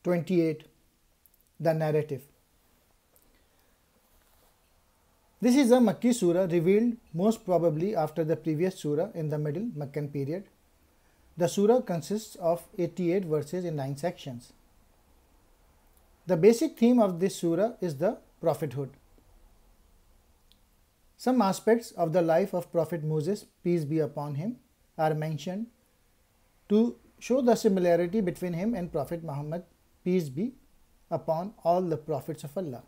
28. The narrative. This is a Makki Surah revealed most probably after the previous Surah in the middle Makkan period. The Surah consists of 88 verses in 9 sections. The basic theme of this Surah is the Prophethood. Some aspects of the life of Prophet Moses, peace be upon him, are mentioned to show the similarity between him and Prophet Muhammad, peace be upon all the prophets of Allah.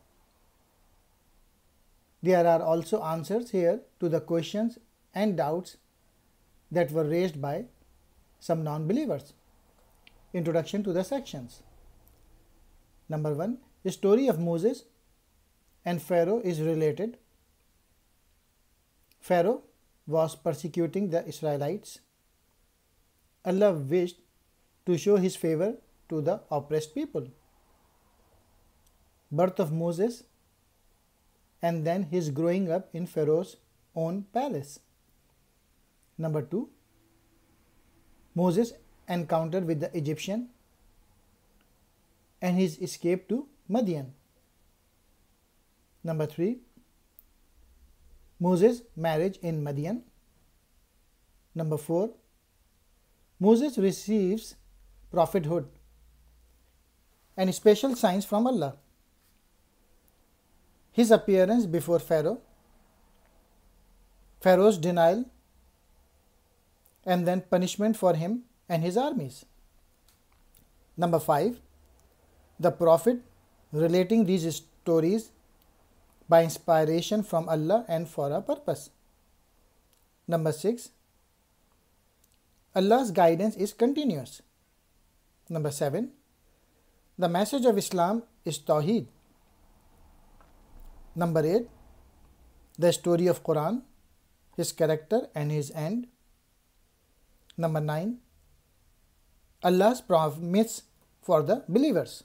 There are also answers here to the questions and doubts that were raised by some non-believers. Introduction to the sections. Number 1. The story of Moses and Pharaoh is related. Pharaoh was persecuting the Israelites. Allah wished to show his favor to the oppressed people. Birth of Moses and then his growing up in Pharaoh's own palace. Number 2. Moses' encounter with the Egyptian and his escape to Madyan. Number 3. Moses' marriage in Madyan. Number 4. Moses receives prophethood and special signs from Allah. His appearance before Pharaoh, Pharaoh's denial, and then punishment for him and his armies. Number 5. The Prophet relating these stories by inspiration from Allah and for a purpose. Number 6. Allah's guidance is continuous. Number 7. The message of Islam is Tawheed. Number 8. The story of Quran, his character and his end. Number 9. Allah's promise for the believers.